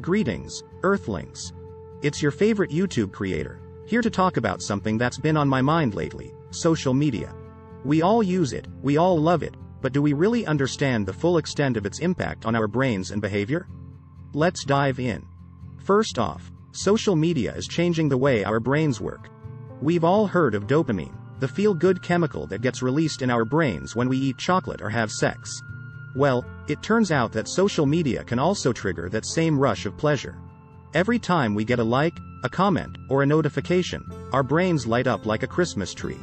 Greetings, Earthlings. It's your favorite YouTube creator, here to talk about something that's been on my mind lately: social media. We all use it, we all love it, but do we really understand the full extent of its impact on our brains and behavior? Let's dive in. First off, social media is changing the way our brains work. We've all heard of dopamine, the feel-good chemical that gets released in our brains when we eat chocolate or have sex. Well, it turns out that social media can also trigger that same rush of pleasure. Every time we get a like, a comment, or a notification, our brains light up like a Christmas tree.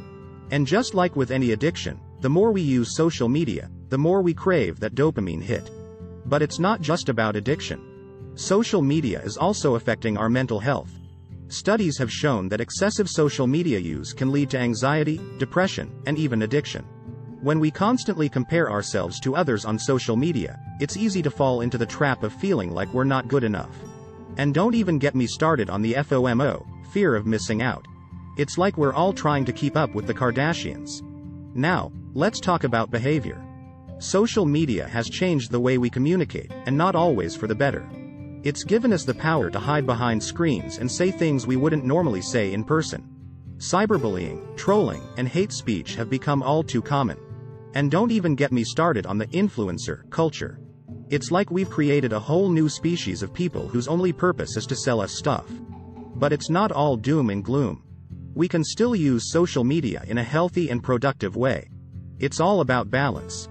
And just like with any addiction, the more we use social media, the more we crave that dopamine hit. But it's not just about addiction. Social media is also affecting our mental health. Studies have shown that excessive social media use can lead to anxiety, depression, and even addiction. When we constantly compare ourselves to others on social media, it's easy to fall into the trap of feeling like we're not good enough. And don't even get me started on the FOMO, fear of missing out. It's like we're all trying to keep up with the Kardashians. Now, let's talk about behavior. Social media has changed the way we communicate, and not always for the better. It's given us the power to hide behind screens and say things we wouldn't normally say in person. Cyberbullying, trolling, and hate speech have become all too common. And don't even get me started on the influencer culture. It's like we've created a whole new species of people whose only purpose is to sell us stuff. But it's not all doom and gloom. We can still use social media in a healthy and productive way. It's all about balance.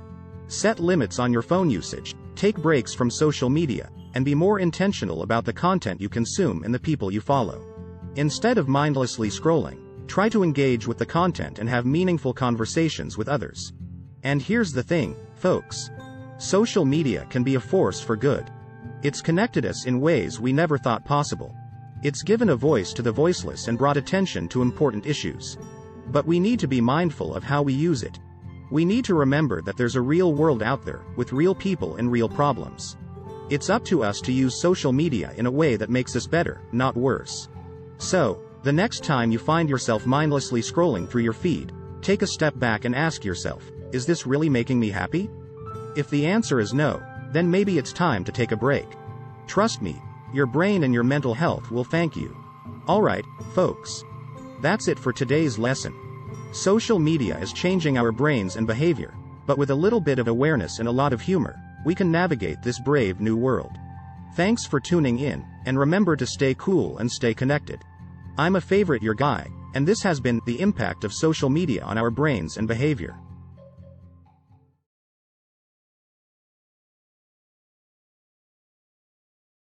Set limits on your phone usage, take breaks from social media, and be more intentional about the content you consume and the people you follow. Instead of mindlessly scrolling, try to engage with the content and have meaningful conversations with others. And here's the thing, folks. Social media can be a force for good. It's connected us in ways we never thought possible. It's given a voice to the voiceless and brought attention to important issues. But we need to be mindful of how we use it. We need to remember that there's a real world out there, with real people and real problems. It's up to us to use social media in a way that makes us better, not worse. So, the next time you find yourself mindlessly scrolling through your feed, take a step back and ask yourself, is this really making me happy? If the answer is no, then maybe it's time to take a break. Trust me, your brain and your mental health will thank you. Alright, folks. That's it for today's lesson. Social media is changing our brains and behavior, but with a little bit of awareness and a lot of humor, we can navigate this brave new world. Thanks for tuning in, and remember to stay cool and stay connected. I'm a favorite your guy, and this has been the impact of social media on our brains and behavior.